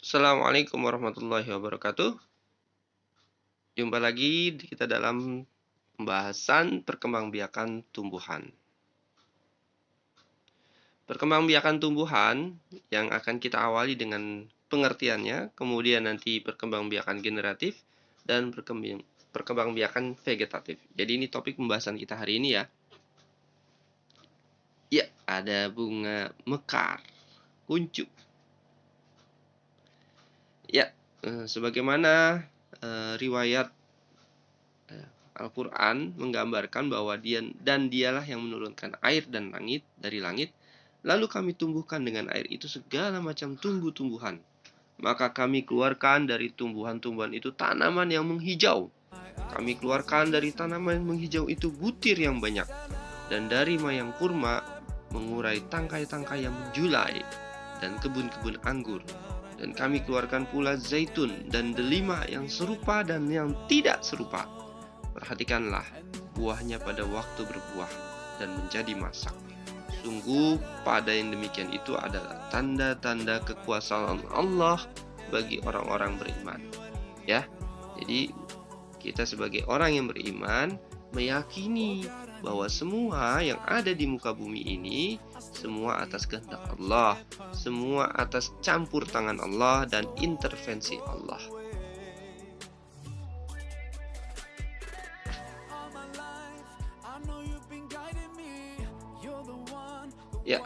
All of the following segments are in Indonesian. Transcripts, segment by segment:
Assalamualaikum warahmatullahi wabarakatuh. Jumpa lagi kita dalam pembahasan perkembangbiakan tumbuhan. Perkembangbiakan tumbuhan yang akan kita awali dengan pengertiannya, kemudian nanti perkembangbiakan generatif dan perkembangbiakan vegetatif. Jadi ini topik pembahasan kita hari ini ya. Ya, ada bunga mekar, kuncup. Ya, sebagaimana riwayat Al-Quran menggambarkan bahwa dialah yang menurunkan air dan langit dari langit, lalu kami tumbuhkan dengan air itu segala macam tumbuh-tumbuhan. Maka kami keluarkan dari tumbuhan-tumbuhan itu tanaman yang menghijau. Kami keluarkan dari tanaman yang menghijau itu butir yang banyak. Dan dari mayang kurma mengurai tangkai-tangkai yang menjulai dan kebun-kebun anggur. Dan kami keluarkan pula zaitun dan delima yang serupa dan yang tidak serupa. Perhatikanlah buahnya pada waktu berbuah dan menjadi masak. Sungguh pada yang demikian itu adalah tanda-tanda kekuasaan Allah bagi orang-orang beriman. Ya, jadi kita sebagai orang yang beriman meyakini bahwa semua yang ada di muka bumi ini semua atas kehendak Allah, semua atas campur tangan Allah dan intervensi Allah. Ya,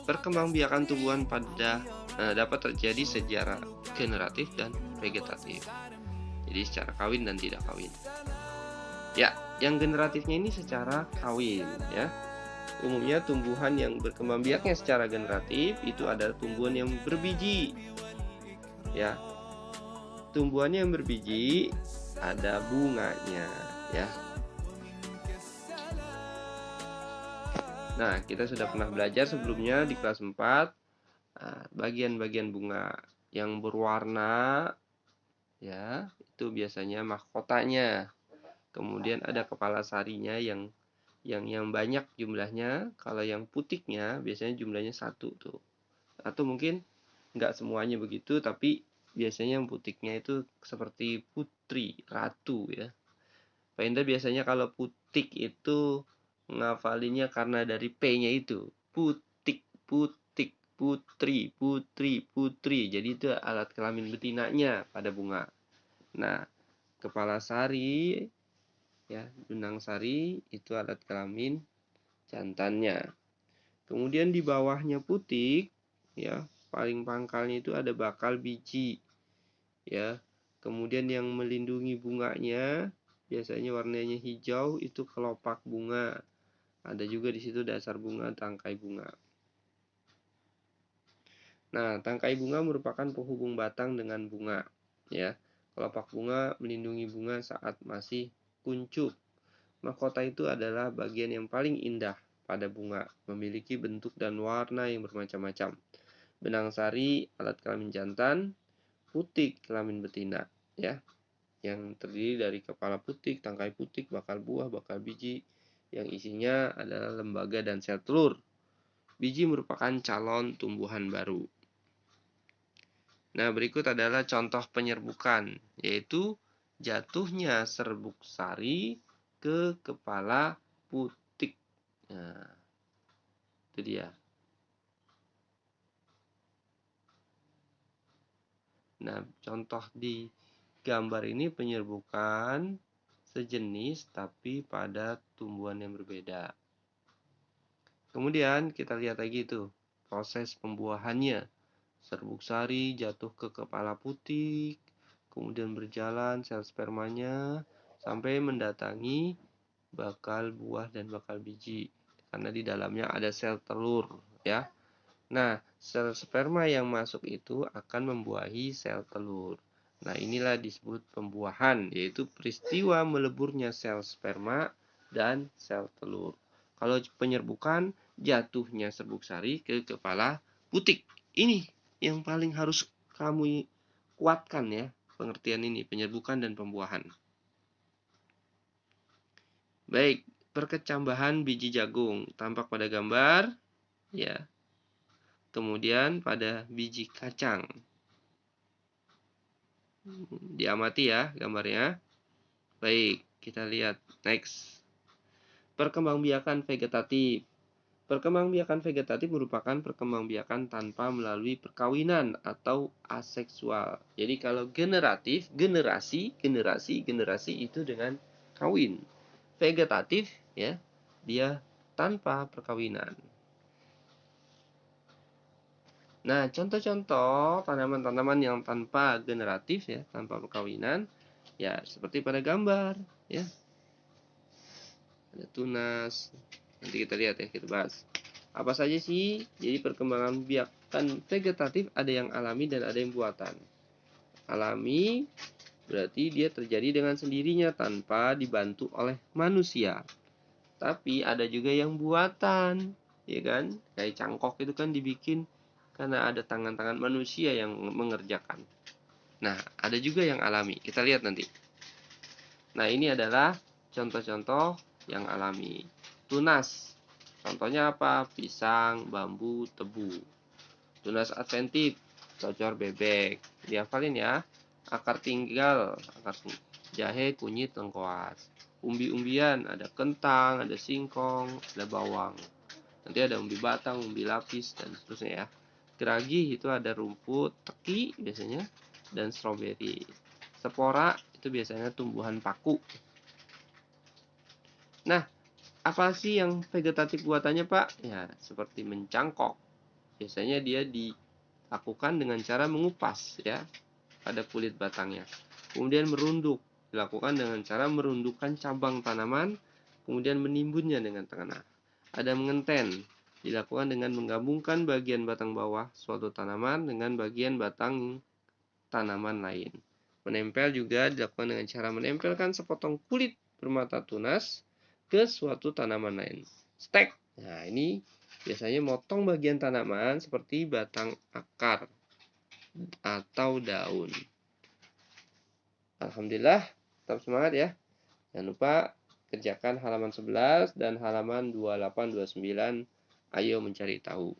perkembangbiakan tumbuhan dapat terjadi secara generatif dan vegetatif. Jadi secara kawin dan tidak kawin. Ya, yang generatifnya ini secara kawin ya. Umumnya tumbuhan yang berkembang biaknya secara generatif itu adalah tumbuhan yang berbiji. Ya. Tumbuhannya yang berbiji ada bunganya ya. Nah, kita sudah pernah belajar sebelumnya di kelas 4 bagian-bagian bunga yang berwarna ya, itu biasanya mahkotanya. Kemudian ada kepala sarinya yang banyak jumlahnya. Kalau yang putiknya biasanya jumlahnya 1 tuh. Atau mungkin nggak semuanya begitu, tapi biasanya yang putiknya itu seperti putri, ratu ya. Pak Indra biasanya kalau putik itu ngafalinnya karena dari P-nya itu. Putik, putik, putri, putri, putri. Jadi itu alat kelamin betinanya pada bunga. Nah, kepala sari ya, benang sari itu alat kelamin jantannya. Kemudian di bawahnya putik ya, paling pangkalnya itu ada bakal biji ya. Kemudian yang melindungi bunganya biasanya warnanya hijau itu kelopak bunga. Ada juga di situ dasar bunga, tangkai bunga. Nah, tangkai bunga merupakan penghubung batang dengan bunga ya. Kelopak bunga melindungi bunga saat masih kuncup. Mahkota itu adalah bagian yang paling indah pada bunga, memiliki bentuk dan warna yang bermacam-macam. Benang sari alat kelamin jantan, putik kelamin betina ya, yang terdiri dari kepala putik, tangkai putik, bakal buah, bakal biji yang isinya adalah lembaga dan sel telur. Biji merupakan calon tumbuhan baru. Nah, berikut adalah contoh penyerbukan, yaitu jatuhnya serbuk sari ke kepala putik. Nah, itu dia. Nah, contoh di gambar ini penyerbukan sejenis tapi pada tumbuhan yang berbeda. Kemudian kita lihat lagi tuh proses pembuahannya. Serbuk sari jatuh ke kepala putik, kemudian berjalan sel spermanya sampai mendatangi bakal buah dan bakal biji. Karena di dalamnya ada sel telur ya. Nah, sel sperma yang masuk itu akan membuahi sel telur. Nah, inilah disebut pembuahan, yaitu peristiwa meleburnya sel sperma dan sel telur. Kalau penyerbukan, jatuhnya serbuk sari ke kepala putik. Ini yang paling harus kamu kuatkan ya, pengertian ini, penyerbukan dan pembuahan. Baik, perkecambahan biji jagung tampak pada gambar ya. Kemudian pada biji kacang. Diamati ya gambarnya. Baik, kita lihat next. Perkembangbiakan vegetatif. Perkembangbiakan vegetatif merupakan perkembangbiakan tanpa melalui perkawinan atau aseksual. Jadi kalau generatif, generasi itu dengan kawin. Vegetatif ya, dia tanpa perkawinan. Nah, contoh-contoh tanaman-tanaman yang tanpa generatif ya, tanpa perkawinan, ya seperti pada gambar ya. Ada tunas. Nanti kita lihat ya, kita bahas. Apa saja sih? Jadi perkembangan biakan vegetatif ada yang alami dan ada yang buatan. Alami berarti dia terjadi dengan sendirinya tanpa dibantu oleh manusia. Tapi ada juga yang buatan, ya kan? Kayak cangkok itu kan dibikin karena ada tangan-tangan manusia yang mengerjakan. Nah, ada juga yang alami. Kita lihat nanti. Nah, ini adalah contoh-contoh yang alami. Tunas. Contohnya apa? Pisang, bambu, tebu. Tunas adventif, cocor bebek. Dihafalin ya. Akar tinggal, akar jahe, kunyit, lengkoas. Umbi-umbian, ada kentang, ada singkong, ada bawang. Nanti ada umbi batang, umbi lapis, dan seterusnya ya. Geragi itu ada rumput, teki biasanya, dan stroberi. Spora itu biasanya tumbuhan paku. Nah, apa sih yang vegetatif buatannya, Pak? Ya, seperti mencangkok. Biasanya dia dilakukan dengan cara mengupas ya pada kulit batangnya. Kemudian merunduk, dilakukan dengan cara merundukkan cabang tanaman, kemudian menimbunnya dengan tangan. Ada mengenten, dilakukan dengan menggabungkan bagian batang bawah suatu tanaman dengan bagian batang tanaman lain. Menempel juga dilakukan dengan cara menempelkan sepotong kulit bermata tunas ke suatu tanaman lain. Stek. Nah, ini biasanya motong bagian tanaman seperti batang akar atau daun. Alhamdulillah, tetap semangat ya. Jangan lupa kerjakan halaman 11 dan halaman 28 29. Ayo mencari tahu.